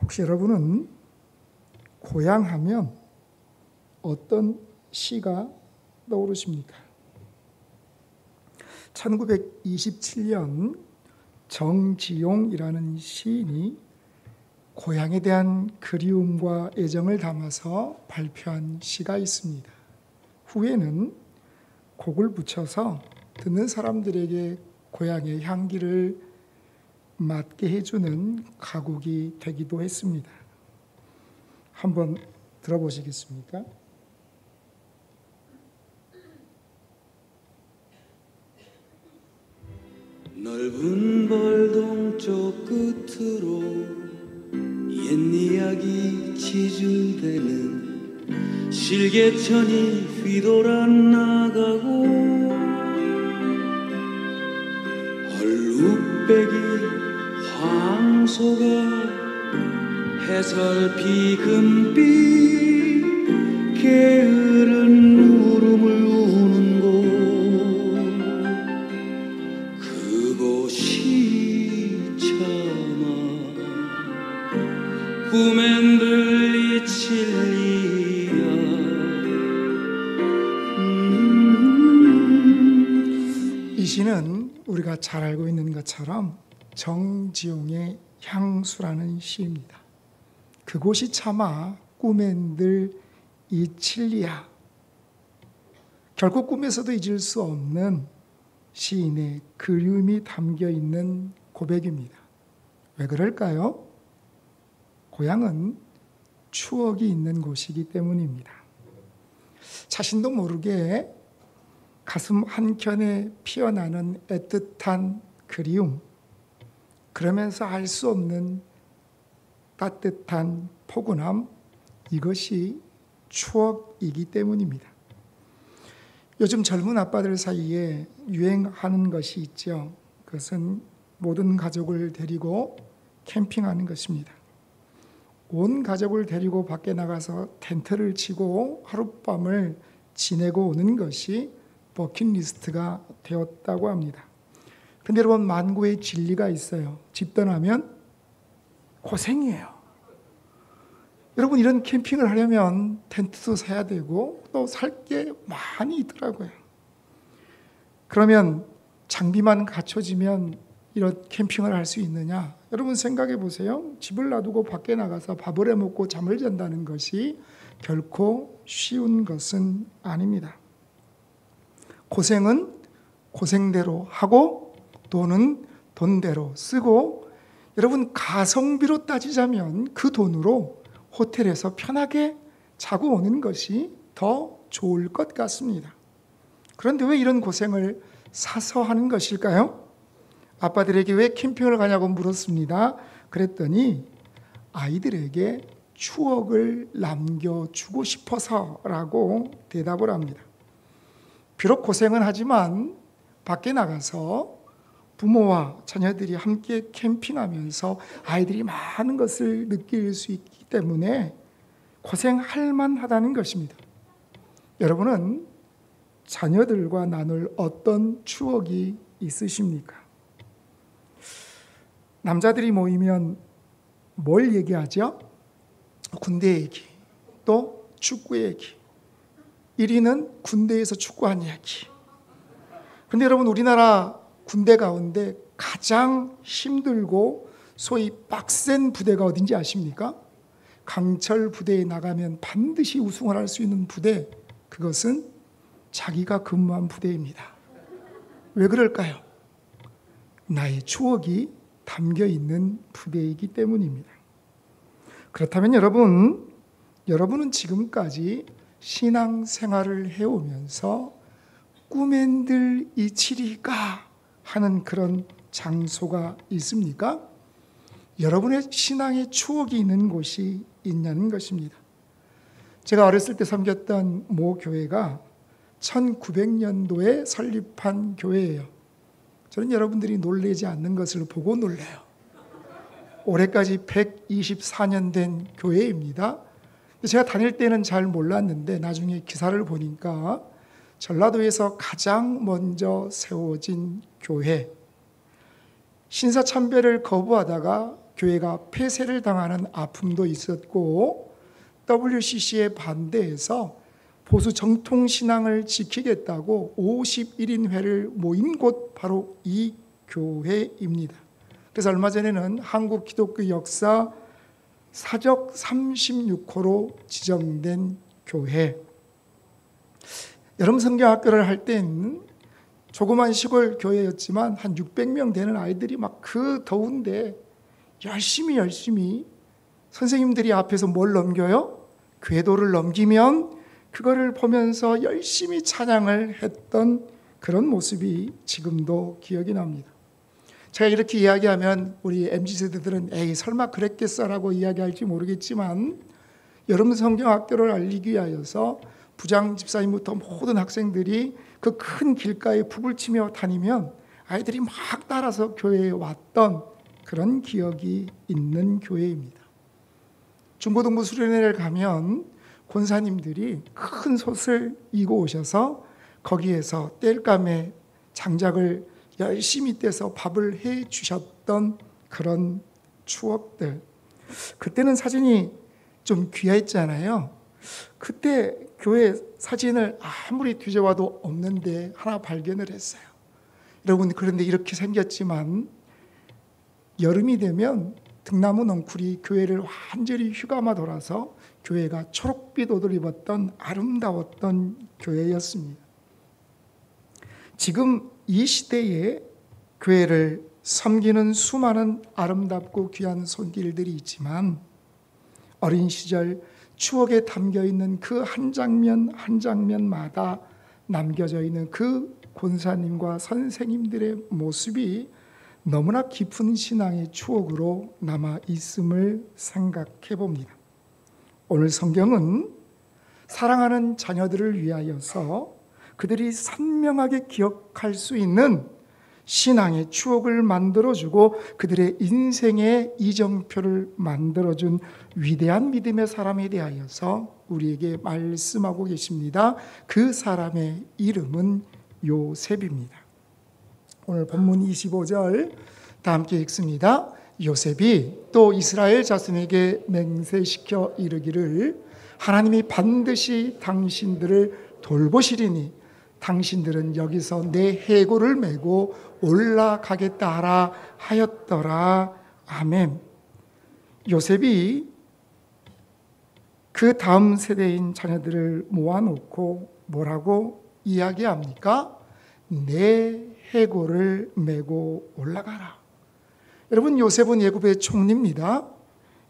혹시 여러분은 고향하면 어떤 시가 떠오르십니까? 1927년 정지용이라는 시인이 고향에 대한 그리움과 애정을 담아서 발표한 시가 있습니다. 후에는 곡을 붙여서 듣는 사람들에게 고향의 향기를 맡게 해주는 가곡이 되기도 했습니다. 한번 들어보시겠습니까? 넓은 벌동쪽 끝으로 옛 이야기 지줄대는 실개천이 휘돌아 나가고 얼룩배기 황소가 해설피 금빛 게으른 울음을 우는 곳 그곳이 참아 꿈엔 들리칠리야. 이 시는 우리가 잘 알고 있는 것처럼 정지용의 향수라는 시입니다. 그곳이 참아 꿈엔들 이칠리야. 결코 꿈에서도 잊을 수 없는 시인의 그리움이 담겨 있는 고백입니다. 왜 그럴까요? 고향은 추억이 있는 곳이기 때문입니다. 자신도 모르게 가슴 한켠에 피어나는 애틋한 그리움, 그러면서 알 수 없는 따뜻한 포근함, 이것이 추억이기 때문입니다. 요즘 젊은 아빠들 사이에 유행하는 것이 있죠. 그것은 모든 가족을 데리고 캠핑하는 것입니다. 온 가족을 데리고 밖에 나가서 텐트를 치고 하룻밤을 지내고 오는 것이 버킷리스트가 되었다고 합니다. 그런데 여러분, 만고의 진리가 있어요. 집 떠나면 고생이에요. 여러분, 이런 캠핑을 하려면 텐트도 사야 되고 또 살 게 많이 있더라고요. 그러면 장비만 갖춰지면 이런 캠핑을 할 수 있느냐? 여러분 생각해 보세요. 집을 놔두고 밖에 나가서 밥을 해 먹고 잠을 잔다는 것이 결코 쉬운 것은 아닙니다. 고생은 고생대로 하고 돈은 돈대로 쓰고, 여러분 가성비로 따지자면 그 돈으로 호텔에서 편하게 자고 오는 것이 더 좋을 것 같습니다. 그런데 왜 이런 고생을 사서 하는 것일까요? 아빠들에게 왜 캠핑을 가냐고 물었습니다. 그랬더니 아이들에게 추억을 남겨주고 싶어서라고 대답을 합니다. 비록 고생은 하지만 밖에 나가서 부모와 자녀들이 함께 캠핑하면서 아이들이 많은 것을 느낄 수 있기 때문에 고생할 만하다는 것입니다. 여러분은 자녀들과 나눌 어떤 추억이 있으십니까? 남자들이 모이면 뭘 얘기하죠? 군대 얘기, 또 축구 얘기. 1위는 군대에서 축구한 이야기. 그런데 여러분, 우리나라 군대 가운데 가장 힘들고 소위 빡센 부대가 어딘지 아십니까? 강철 부대에 나가면 반드시 우승을 할 수 있는 부대, 그것은 자기가 근무한 부대입니다. 왜 그럴까요? 나의 추억이 담겨 있는 부대이기 때문입니다. 그렇다면 여러분은 지금까지 신앙생활을 해오면서 꿈엔들 이치리가 하는 그런 장소가 있습니까? 여러분의 신앙의 추억이 있는 곳이 있냐는 것입니다. 제가 어렸을 때 섬겼던 모 교회가 1900년도에 설립한 교회예요. 저는 여러분들이 놀라지 않는 것을 보고 놀라요. 올해까지 124년 된 교회입니다. 제가 다닐 때는 잘 몰랐는데 나중에 기사를 보니까 전라도에서 가장 먼저 세워진 교회, 신사참배를 거부하다가 교회가 폐쇄를 당하는 아픔도 있었고 WCC에 반대해서 보수 정통신앙을 지키겠다고 51인회를 모인 곳 바로 이 교회입니다. 그래서 얼마 전에는 한국 기독교 역사 사적 36호로 지정된 교회. 여름 성경학교를 할 때는 조그만 시골 교회였지만 한 600명 되는 아이들이 막 그 더운데 열심히 선생님들이 앞에서 뭘 넘겨요? 궤도를 넘기면 그거를 보면서 열심히 찬양을 했던 그런 모습이 지금도 기억이 납니다. 제가 이렇게 이야기하면 우리 MZ세대들은 에이 설마 그랬겠어라고 이야기할지 모르겠지만 여름 성경학교를 알리기 위하여서 부장 집사님부터 모든 학생들이 그 큰 길가에 북을 치며 다니면 아이들이 막 따라서 교회에 왔던 그런 기억이 있는 교회입니다. 중고등부 수련회를 가면 권사님들이 큰 솥을 이고 오셔서 거기에서 땔감에 장작을 열심히 떼서 밥을 해 주셨던 그런 추억들. 그때는 사진이 좀 귀했잖아요. 그때 교회 사진을 아무리 뒤져봐도 없는데 하나 발견을 했어요. 여러분, 그런데 이렇게 생겼지만 여름이 되면 등나무 넝쿨이 교회를 완전히 휘감아 돌아서 교회가 초록빛 옷을 입었던 아름다웠던 교회였습니다. 지금 이 시대에 교회를 섬기는 수많은 아름답고 귀한 손길들이 있지만 어린 시절 추억에 담겨있는 그 한 장면 한 장면마다 남겨져 있는 그 권사님과 선생님들의 모습이 너무나 깊은 신앙의 추억으로 남아 있음을 생각해 봅니다. 오늘 성경은 사랑하는 자녀들을 위하여서 그들이 선명하게 기억할 수 있는 신앙의 추억을 만들어주고 그들의 인생의 이정표를 만들어준 위대한 믿음의 사람에 대하여서 우리에게 말씀하고 계십니다. 그 사람의 이름은 요셉입니다. 오늘 본문 25절 다 함께 읽습니다. 요셉이 또 이스라엘 자손에게 맹세시켜 이르기를 하나님이 반드시 당신들을 돌보시리니 당신들은 여기서 내 해골을 메고 올라가겠다 하라 하였더라. 아멘. 요셉이 그 다음 세대인 자녀들을 모아놓고 뭐라고 이야기합니까? 내 해골을 메고 올라가라. 여러분, 요셉은 애굽의 총리입니다.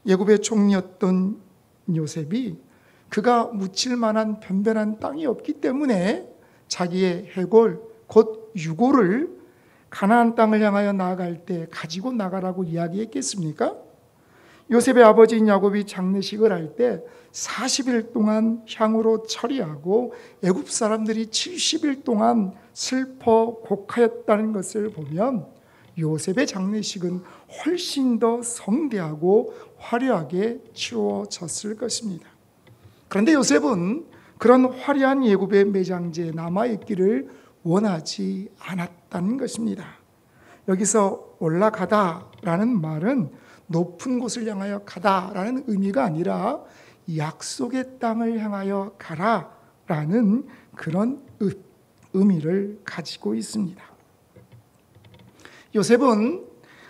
애굽의 총리였던 요셉이 그가 묻힐 만한 변변한 땅이 없기 때문에 자기의 해골 곧 유골을 가나안 땅을 향하여 나아갈 때 가지고 나가라고 이야기했겠습니까? 요셉의 아버지인 야곱이 장례식을 할 때 40일 동안 향으로 처리하고 애굽 사람들이 70일 동안 슬퍼 곡하였다는 것을 보면 요셉의 장례식은 훨씬 더 성대하고 화려하게 치루어졌을 것입니다. 그런데 요셉은 그런 화려한 애굽의 매장지에 남아있기를 원하지 않았다는 것입니다. 여기서 올라가다라는 말은 높은 곳을 향하여 가다라는 의미가 아니라 약속의 땅을 향하여 가라라는 그런 의미를 가지고 있습니다. 요셉은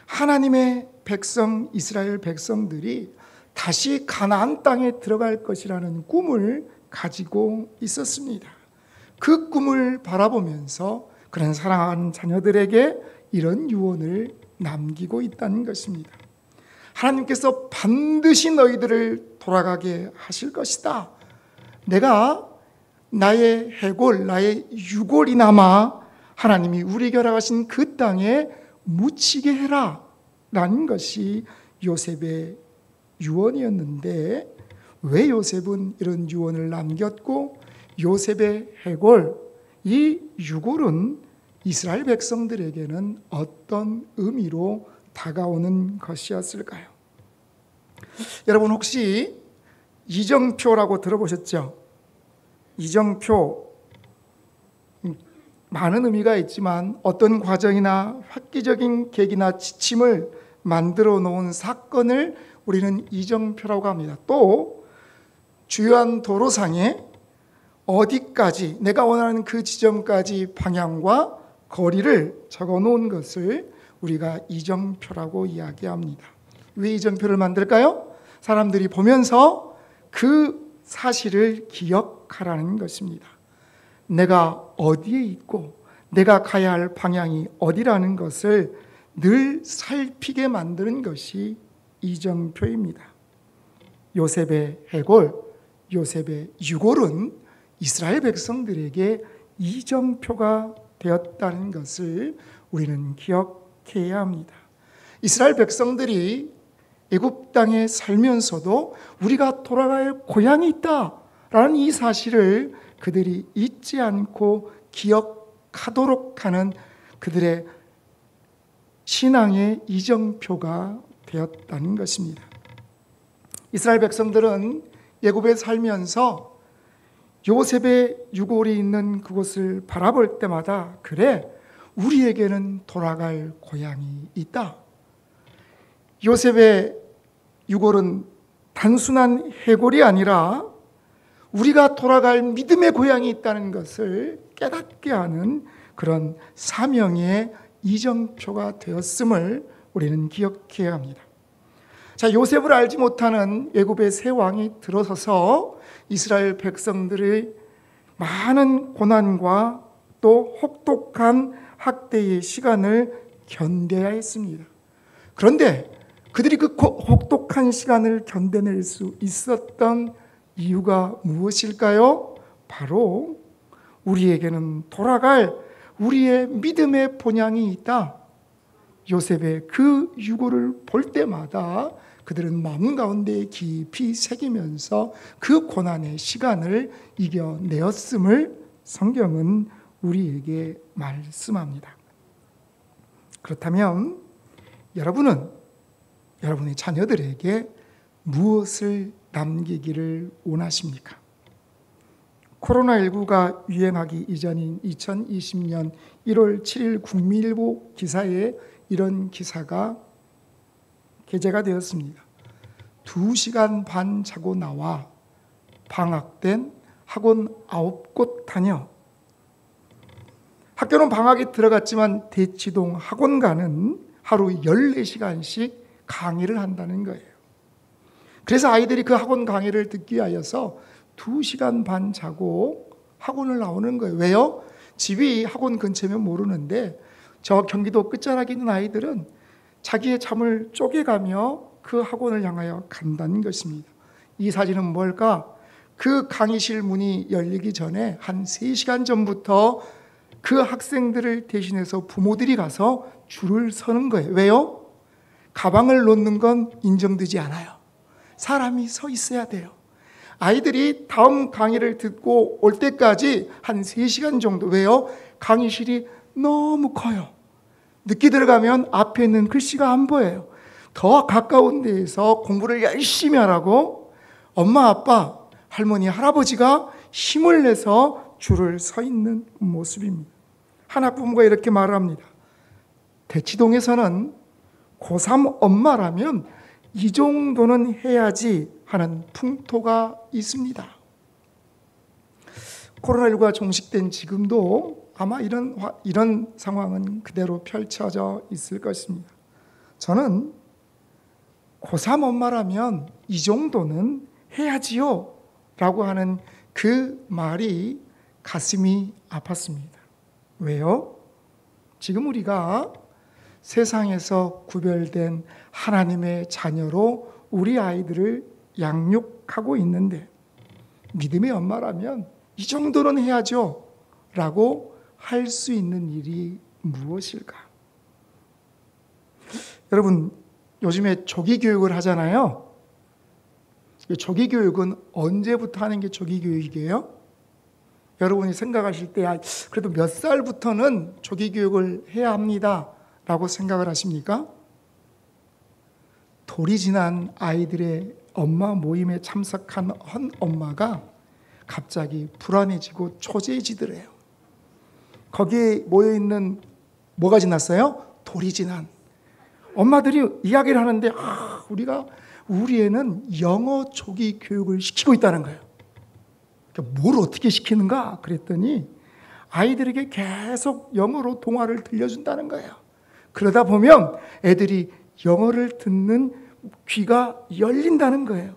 하나님의 백성 이스라엘 백성들이 다시 가나안 땅에 들어갈 것이라는 꿈을 가지고 있었습니다. 그 꿈을 바라보면서 그런 사랑하는 자녀들에게 이런 유언을 남기고 있다는 것입니다. 하나님께서 반드시 너희들을 돌아가게 하실 것이다. 내가 나의 해골, 나의 유골이나마 하나님이 우리 결합하신 그 땅에 묻히게 해라 라는 것이 요셉의 유언이었는데 왜 요셉은 이런 유언을 남겼고 요셉의 해골, 이 유골은 이스라엘 백성들에게는 어떤 의미로 다가오는 것이었을까요? 여러분 혹시 이정표라고 들어보셨죠? 이정표, 많은 의미가 있지만 어떤 과정이나 획기적인 계기나 지침을 만들어 놓은 사건을 우리는 이정표라고 합니다. 또 주요한 도로상에 어디까지, 내가 원하는 그 지점까지 방향과 거리를 적어 놓은 것을 우리가 이정표라고 이야기합니다. 왜 이정표를 만들까요? 사람들이 보면서 그 사실을 기억하라는 것입니다. 내가 어디에 있고 내가 가야 할 방향이 어디라는 것을 늘 살피게 만드는 것이 이정표입니다. 요셉의 해골, 요셉의 유골은 이스라엘 백성들에게 이정표가 되었다는 것을 우리는 기억해야 합니다. 이스라엘 백성들이 애굽 땅에 살면서도 우리가 돌아갈 고향이 있다라는 이 사실을 그들이 잊지 않고 기억하도록 하는 그들의 신앙의 이정표가 되었다는 것입니다. 이스라엘 백성들은 애굽에 살면서 요셉의 유골이 있는 그곳을 바라볼 때마다 그래, 우리에게는 돌아갈 고향이 있다. 요셉의 유골은 단순한 해골이 아니라 우리가 돌아갈 믿음의 고향이 있다는 것을 깨닫게 하는 그런 사명의 이정표가 되었음을 우리는 기억해야 합니다. 자, 요셉을 알지 못하는 애굽의 새 왕이 들어서서 이스라엘 백성들의 많은 고난과 또 혹독한 학대의 시간을 견뎌야 했습니다. 그런데 그들이 그 혹독한 시간을 견뎌낼 수 있었던 이유가 무엇일까요? 바로 우리에게는 돌아갈 우리의 믿음의 본향이 있다. 요셉의 그 유골을 볼 때마다 그들은 마음 가운데 깊이 새기면서 그 고난의 시간을 이겨내었음을 성경은 우리에게 말씀합니다. 그렇다면 여러분은 여러분의 자녀들에게 무엇을 남기기를 원하십니까? 코로나19가 유행하기 이전인 2020년 1월 7일 국민일보 기사에 이런 기사가 게재가 되었습니다. 2시간 반 자고 나와 방학된 학원 9곳 다녀. 학교는 방학에 들어갔지만 대치동 학원가는 하루 14시간씩 강의를 한다는 거예요. 그래서 아이들이 그 학원 강의를 듣기 위하여서 2시간 반 자고 학원을 나오는 거예요. 왜요? 집이 학원 근처면 모르는데 저 경기도 끝자락에 있는 아이들은 자기의 잠을 쪼개가며 그 학원을 향하여 간다는 것입니다. 이 사진은 뭘까? 그 강의실 문이 열리기 전에 한 3시간 전부터 그 학생들을 대신해서 부모들이 가서 줄을 서는 거예요. 왜요? 가방을 놓는 건 인정되지 않아요. 사람이 서 있어야 돼요. 아이들이 다음 강의를 듣고 올 때까지 한 3시간 정도. 왜요? 강의실이 너무 커요. 늦게 들어가면 앞에 있는 글씨가 안 보여요. 더 가까운 데에서 공부를 열심히 하라고 엄마, 아빠, 할머니, 할아버지가 힘을 내서 줄을 서 있는 모습입니다. 한 학부모가 이렇게 말을 합니다. 대치동에서는 고3 엄마라면 이 정도는 해야지 하는 풍토가 있습니다. 코로나19가 종식된 지금도 아마 이런 상황은 그대로 펼쳐져 있을 것입니다. 저는 고3 엄마라면 이 정도는 해야지요 라고 하는 그 말이 가슴이 아팠습니다. 왜요? 지금 우리가 세상에서 구별된 하나님의 자녀로 우리 아이들을 양육하고 있는데 믿음의 엄마라면 이 정도는 해야죠 라고 할 수 있는 일이 무엇일까? 여러분, 요즘에 조기 교육을 하잖아요. 조기 교육은 언제부터 하는 게 조기 교육이에요? 여러분이 생각하실 때 그래도 몇 살부터는 조기 교육을 해야 합니다 라고 생각을 하십니까? 돌이 지난 아이들의 엄마 모임에 참석한 한 엄마가 갑자기 불안해지고 초조해지더래요. 거기에 모여있는 뭐가 지났어요? 돌이 지난. 엄마들이 이야기를 하는데 우리가 우리 애는 영어 조기 교육을 시키고 있다는 거예요. 그러니까 뭘 어떻게 시키는가 그랬더니 아이들에게 계속 영어로 동화를 들려준다는 거예요. 그러다 보면 애들이 영어를 듣는 귀가 열린다는 거예요.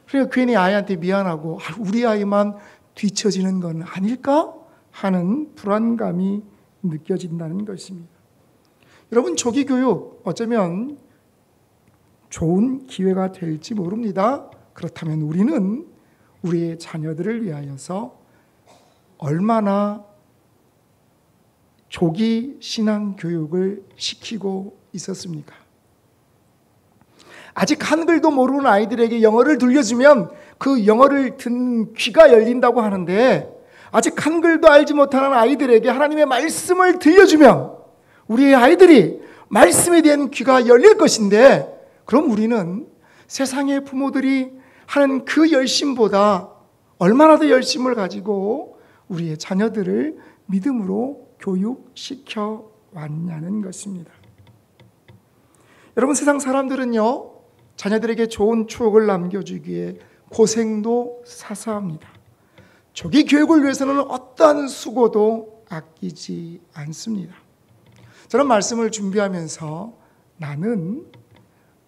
그러니까 괜히 아이한테 미안하고 우리 아이만 뒤처지는 건 아닐까 하는 불안감이 느껴진다는 것입니다. 여러분, 조기 교육 어쩌면 좋은 기회가 될지 모릅니다. 그렇다면 우리는 우리의 자녀들을 위하여서 얼마나 조기 신앙 교육을 시키고 있었습니까? 아직 한글도 모르는 아이들에게 영어를 들려주면 그 영어를 듣는 귀가 열린다고 하는데, 아직 한글도 알지 못하는 아이들에게 하나님의 말씀을 들려주면 우리의 아이들이 말씀에 대한 귀가 열릴 것인데, 그럼 우리는 세상의 부모들이 하는 그 열심보다 얼마나 더 열심을 가지고 우리의 자녀들을 믿음으로 교육시켜 왔냐는 것입니다. 여러분, 세상 사람들은요, 자녀들에게 좋은 추억을 남겨주기에 고생도 사사합니다. 조기 교육을 위해서는 어떠한 수고도 아끼지 않습니다. 저는 말씀을 준비하면서 나는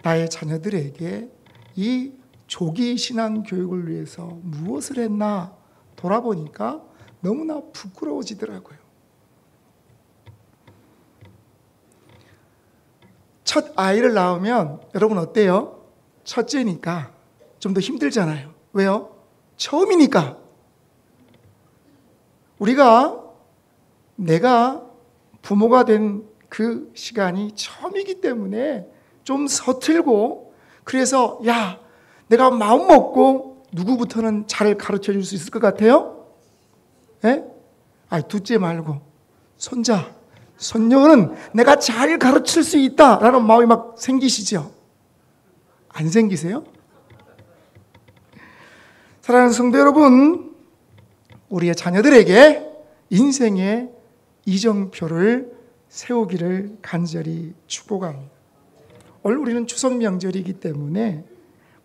나의 자녀들에게 이 조기 신앙 교육을 위해서 무엇을 했나 돌아보니까 너무나 부끄러워지더라고요. 첫 아이를 낳으면 여러분 어때요? 첫째니까 좀 더 힘들잖아요. 왜요? 처음이니까. 내가 부모가 된 그 시간이 처음이기 때문에 좀 서툴고, 그래서 내가 마음 먹고 누구부터는 잘 가르쳐 줄 수 있을 것 같아요? 예? 둘째 말고 손자, 손녀는 내가 잘 가르칠 수 있다라는 마음이 막 생기시죠? 안 생기세요? 사랑하는 성도 여러분, 우리의 자녀들에게 인생의 이정표를 세우기를 간절히 축복합니다. 오늘 우리는 추석 명절이기 때문에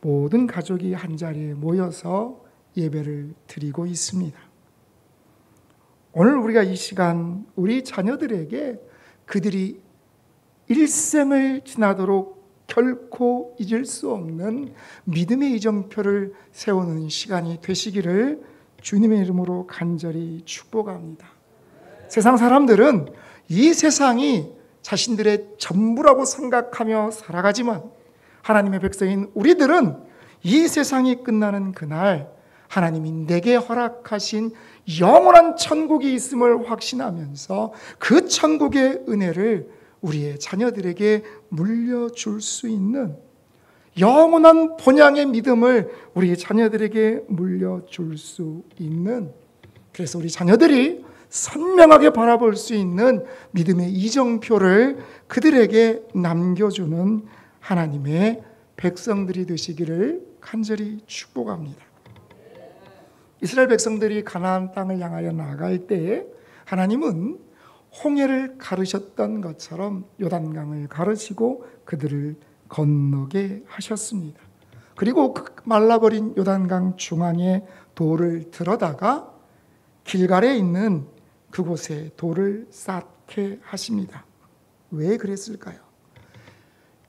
모든 가족이 한자리에 모여서 예배를 드리고 있습니다. 오늘 우리가 이 시간 우리 자녀들에게 그들이 일생을 지나도록 결코 잊을 수 없는 믿음의 이정표를 세우는 시간이 되시기를 주님의 이름으로 간절히 축복합니다. 세상 사람들은 이 세상이 자신들의 전부라고 생각하며 살아가지만, 하나님의 백성인 우리들은 이 세상이 끝나는 그날 하나님이 내게 허락하신 영원한 천국이 있음을 확신하면서 그 천국의 은혜를 우리의 자녀들에게 물려줄 수 있는 영원한 본향의 믿음을 우리의 자녀들에게 물려줄 수 있는, 그래서 우리 자녀들이 선명하게 바라볼 수 있는 믿음의 이정표를 그들에게 남겨주는 하나님의 백성들이 되시기를 간절히 축복합니다. 이스라엘 백성들이 가나안 땅을 향하여 나아갈 때에 하나님은 홍해를 가르셨던 것처럼 요단강을 가르시고 그들을 건너게 하셨습니다. 그리고 그 말라버린 요단강 중앙에 돌을 들어다가 길갈에 있는 그곳에 돌을 쌓게 하십니다. 왜 그랬을까요?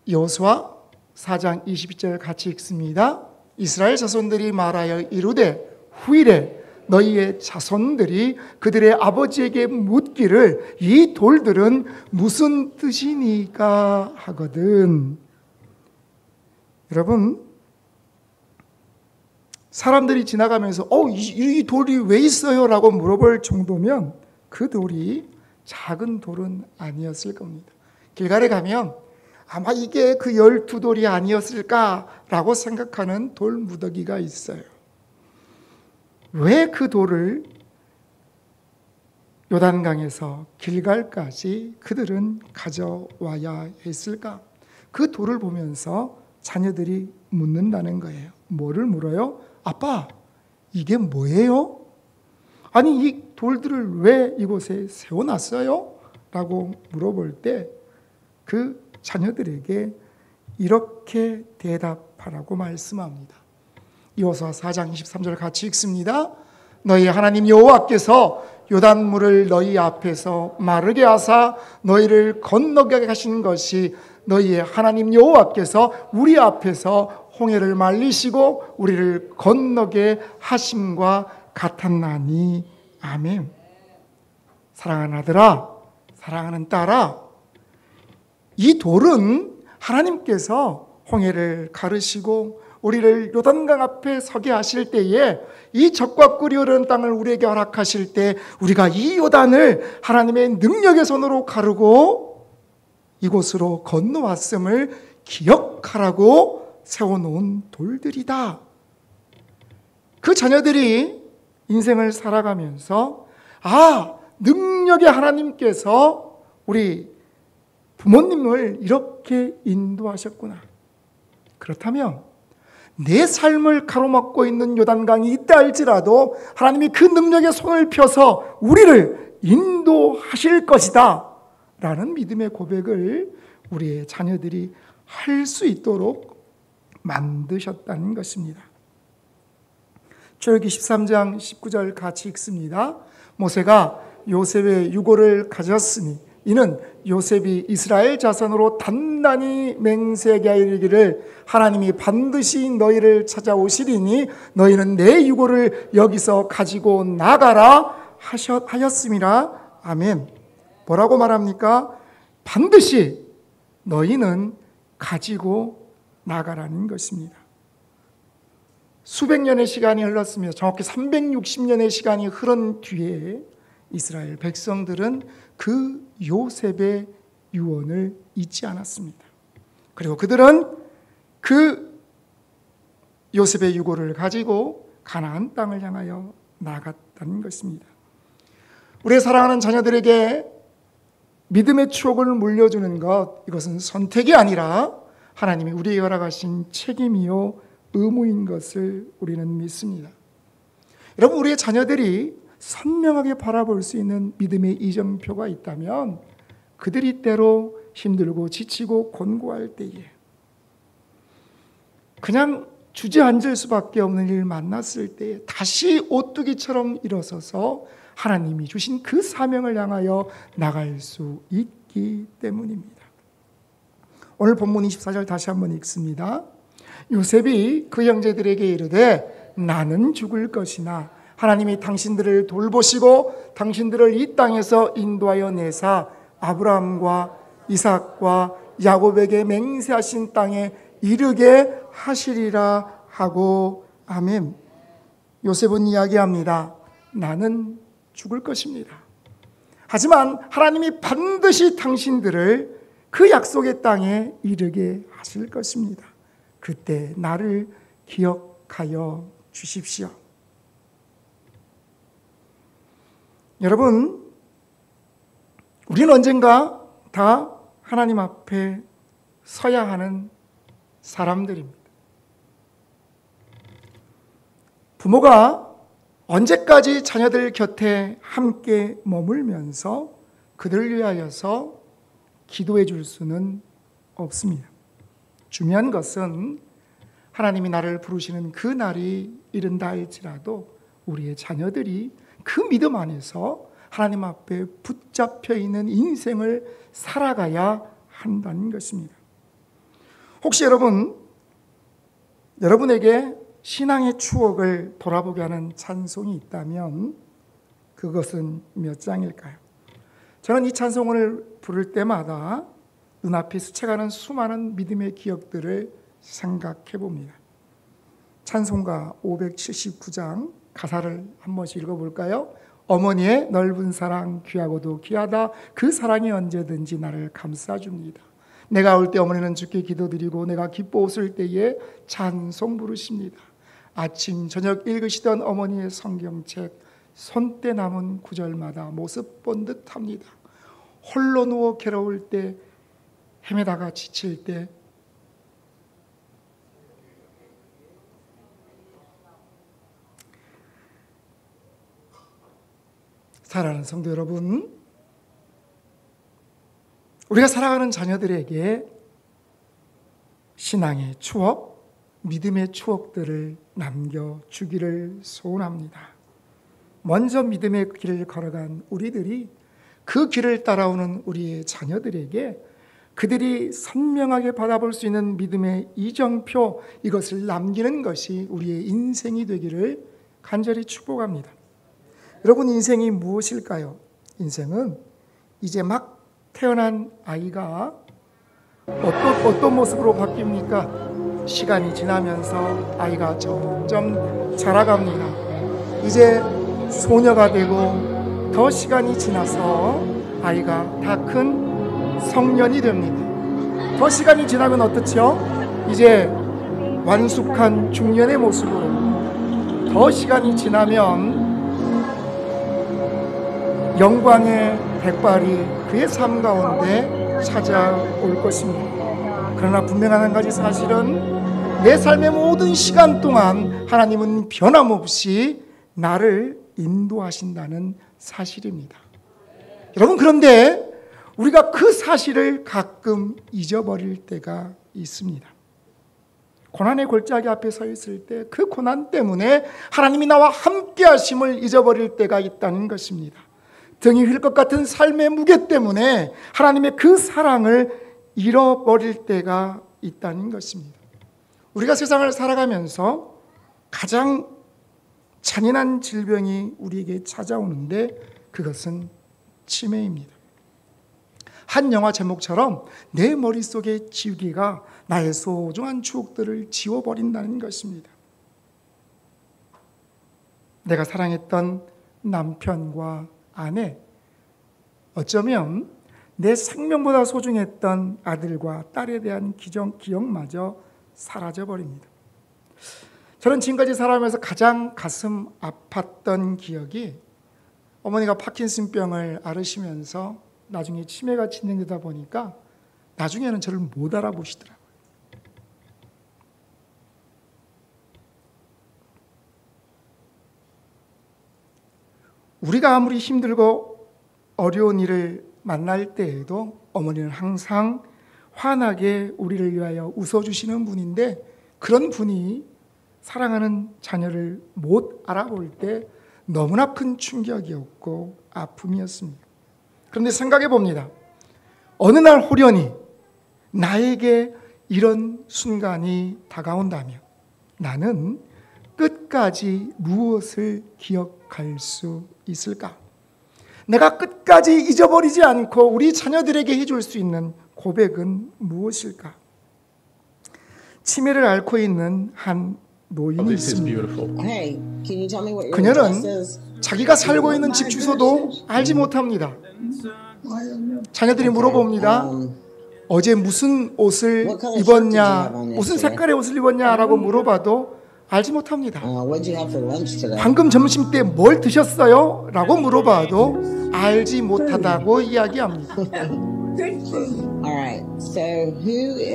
여호수아 4장 22절 같이 읽습니다. 이스라엘 자손들이 말하여 이르되 후일에 너희의 자손들이 그들의 아버지에게 묻기를 이 돌들은 무슨 뜻이니까 하거든. 여러분, 사람들이 지나가면서 이 돌이 왜 있어요? 라고 물어볼 정도면 그 돌이 작은 돌은 아니었을 겁니다. 길갈에 가면 아마 이게 그 12돌이 아니었을까라고 생각하는 돌 무더기가 있어요. 왜 그 돌을 요단강에서 길갈까지 그들은 가져와야 했을까? 그 돌을 보면서 자녀들이 묻는다는 거예요. 뭐를 물어요? 아빠, 이게 뭐예요? 아니, 이 돌들을 왜 이곳에 세워놨어요? 라고 물어볼 때 그 자녀들에게 이렇게 대답하라고 말씀합니다. 여호수아 4장 23절 같이 읽습니다. 너희 하나님 여호와께서 요단물을 너희 앞에서 마르게 하사 너희를 건너게 하신 것이 너희의 하나님 여호와께서 우리 앞에서 홍해를 말리시고 우리를 건너게 하심과 같았나니. 아멘. 사랑하는 아들아, 사랑하는 딸아, 이 돌은 하나님께서 홍해를 가르시고 우리를 요단강 앞에 서게 하실 때에 이 적과 꿀이 흐르는 땅을 우리에게 허락하실 때 우리가 이 요단을 하나님의 능력의 손으로 가르고 이곳으로 건너왔음을 기억하라고 세워놓은 돌들이다. 그 자녀들이 인생을 살아가면서 능력의 하나님께서 우리 부모님을 이렇게 인도하셨구나. 그렇다면 내 삶을 가로막고 있는 요단강이 있다 할지라도 하나님이 그 능력의 손을 펴서 우리를 인도하실 것이다 라는 믿음의 고백을 우리의 자녀들이 할 수 있도록 만드셨다는 것입니다. 출애굽기 13장 19절 같이 읽습니다. 모세가 요셉의 유고를 가졌으니 이는 요셉이 이스라엘 자손으로 단단히 맹세하게 이르기를 하나님이 반드시 너희를 찾아오시리니 너희는 내 유고를 여기서 가지고 나가라 하였음이라. 아멘. 뭐라고 말합니까? 반드시 너희는 가지고 나가라는 것입니다. 수백 년의 시간이 흘렀으며 정확히 360년의 시간이 흐른 뒤에 이스라엘 백성들은 그 요셉의 유언을 잊지 않았습니다. 그리고 그들은 그 요셉의 유고를 가지고 가나안 땅을 향하여 나갔다는 것입니다. 우리의 사랑하는 자녀들에게 믿음의 추억을 물려주는 것, 이것은 선택이 아니라 하나님이 우리에게 허락하신 책임이요 의무인 것을 우리는 믿습니다. 여러분, 우리의 자녀들이 선명하게 바라볼 수 있는 믿음의 이정표가 있다면 그들이 때로 힘들고 지치고 곤고할 때에 그냥 주저앉을 수밖에 없는 일을 만났을 때에 다시 오뚜기처럼 일어서서 하나님이 주신 그 사명을 향하여 나갈 수 있기 때문입니다. 오늘 본문 24절 다시 한번 읽습니다. 요셉이 그 형제들에게 이르되 나는 죽을 것이나 하나님이 당신들을 돌보시고 당신들을 이 땅에서 인도하여 내사 아브라함과 이삭과 야곱에게 맹세하신 땅에 이르게 하시리라 하고. 아멘. 요셉은 이야기합니다. 나는 죽을 것입니다. 하지만 하나님이 반드시 당신들을 그 약속의 땅에 이르게 하실 것입니다. 그때 나를 기억하여 주십시오. 여러분, 우리는 언젠가 다 하나님 앞에 서야 하는 사람들입니다. 부모가 언제까지 자녀들 곁에 함께 머물면서 그들을 위하여서 기도해 줄 수는 없습니다. 중요한 것은 하나님이 나를 부르시는 그 날이 이른다 할지라도 우리의 자녀들이 그 믿음 안에서 하나님 앞에 붙잡혀 있는 인생을 살아가야 한다는 것입니다. 혹시 여러분에게 신앙의 추억을 돌아보게 하는 찬송이 있다면 그것은 몇 장일까요? 저는 이 찬송을 부를 때마다 눈앞에 스쳐가는 수많은 믿음의 기억들을 생각해 봅니다. 찬송가 579장 가사를 한 번씩 읽어볼까요? 어머니의 넓은 사랑 귀하고도 귀하다. 그 사랑이 언제든지 나를 감싸줍니다. 내가 올 때 어머니는 주께 기도드리고 내가 기뻐 웃을 때에 찬송 부르십니다. 아침 저녁 읽으시던 어머니의 성경책 손때 남은 구절마다 모습 본 듯합니다. 홀로 누워 괴로울 때 헤매다가 지칠 때 사랑하는 성도 여러분, 우리가 살아가는 자녀들에게 신앙의 추억, 믿음의 추억들을 남겨주기를 소원합니다. 먼저 믿음의 길을 걸어간 우리들이 그 길을 따라오는 우리의 자녀들에게 그들이 선명하게 받아볼 수 있는 믿음의 이정표, 이것을 남기는 것이 우리의 인생이 되기를 간절히 축복합니다. 여러분, 인생이 무엇일까요? 인생은 이제 막 태어난 아이가 어떤 모습으로 바뀝니까? 시간이 지나면서 아이가 점점 자라갑니다. 이제 소녀가 되고 더 시간이 지나서 아이가 다 큰 성년이 됩니다. 더 시간이 지나면 어떻죠? 이제 완숙한 중년의 모습으로, 더 시간이 지나면 영광의 백발이 그의 삶 가운데 찾아올 것입니다. 그러나 분명한 한 가지 사실은 내 삶의 모든 시간 동안 하나님은 변함없이 나를 인도하신다는 사실입니다. 여러분, 그런데 우리가 그 사실을 가끔 잊어버릴 때가 있습니다. 고난의 골짜기 앞에 서 있을 때 그 고난 때문에 하나님이 나와 함께 하심을 잊어버릴 때가 있다는 것입니다. 등이 휠 것 같은 삶의 무게 때문에 하나님의 그 사랑을 잃어버릴 때가 있다는 것입니다. 우리가 세상을 살아가면서 가장 잔인한 질병이 우리에게 찾아오는데 그것은 치매입니다. 한 영화 제목처럼 내 머릿속의 지우개가 나의 소중한 추억들을 지워버린다는 것입니다. 내가 사랑했던 남편과 아내, 어쩌면 내 생명보다 소중했던 아들과 딸에 대한 기억마저 사라져버립니다. 저는 지금까지 살아오면서 가장 가슴 아팠던 기억이 어머니가 파킨슨병을 앓으시면서 나중에 치매가 진행되다 보니까 나중에는 저를 못 알아보시더라고요. 우리가 아무리 힘들고 어려운 일을 만날 때에도 어머니는 항상 환하게 우리를 위하여 웃어주시는 분인데, 그런 분이 사랑하는 자녀를 못 알아볼 때 너무나 큰 충격이었고 아픔이었습니다. 그런데 생각해 봅니다. 어느 날 호련히 나에게 이런 순간이 다가온다면 나는 끝까지 무엇을 기억할 수 있을까? 내가 끝까지 잊어버리지 않고 우리 자녀들에게 해줄 수 있는 고백은 무엇일까? 치매를 앓고 있는 한 노인이 있습니다. 그녀는 자기가 살고 있는 집 주소도 알지 못합니다. 자녀들이 물어봅니다. 어제 무슨 옷을 입었냐, 무슨 색깔의 옷을 입었냐라고 물어봐도 알지 못합니다. 방금 점심 때 뭘 드셨어요? 라고 물어봐도 알지 못하다고 이야기합니다.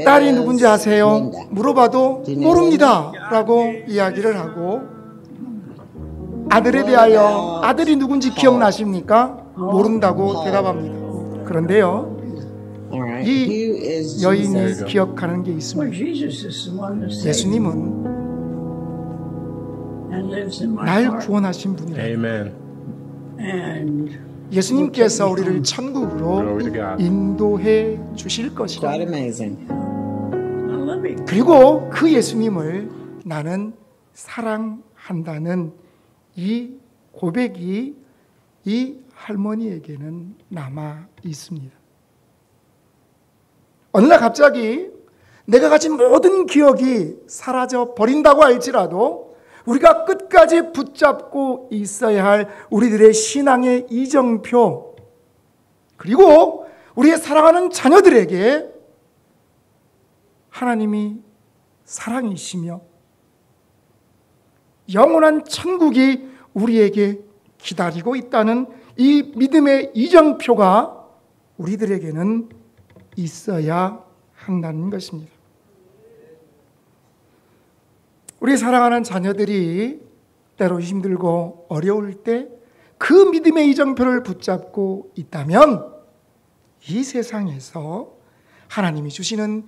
딸이 누군지 아세요? 물어봐도 모릅니다 라고 이야기를 하고, 아들에 대하여 아들이 누군지 기억나십니까? 모른다고 대답합니다. 그런데요, 이 여인이 기억하는 게 있습니다. 예수님은 날 구원하신 분이에요. 예수님께서 우리를 천국으로 인도해 주실 것이다. 그리고 그 예수님을 나는 사랑한다는 이 고백이 이 할머니에게는 남아 있습니다. 어느 날 갑자기 내가 가진 모든 기억이 사라져 버린다고 할지라도 우리가 끝까지 붙잡고 있어야 할 우리들의 신앙의 이정표, 그리고 우리의 사랑하는 자녀들에게 하나님이 사랑이시며 영원한 천국이 우리에게 기다리고 있다는 이 믿음의 이정표가 우리들에게는 있어야 한다는 것입니다. 우리 사랑하는 자녀들이 때로 힘들고 어려울 때 그 믿음의 이정표를 붙잡고 있다면 이 세상에서 하나님이 주시는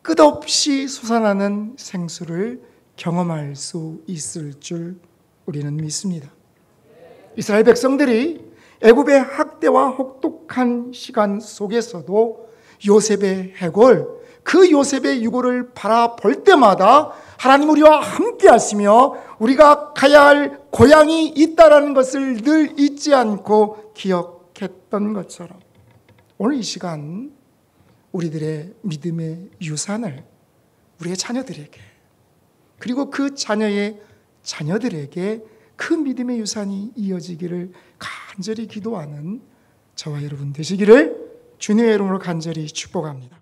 끝없이 솟아나는 생수를 경험할 수 있을 줄 우리는 믿습니다. 이스라엘 백성들이 애굽의 학대와 혹독한 시간 속에서도 요셉의 해골, 그 요셉의 유골을 바라볼 때마다 하나님 우리와 함께 하시며 우리가 가야 할 고향이 있다라는 것을 늘 잊지 않고 기억했던 것처럼 오늘 이 시간 우리들의 믿음의 유산을 우리의 자녀들에게, 그리고 그 자녀의 자녀들에게 그 믿음의 유산이 이어지기를 간절히 기도하는 저와 여러분 되시기를 주님의 이름으로 간절히 축복합니다.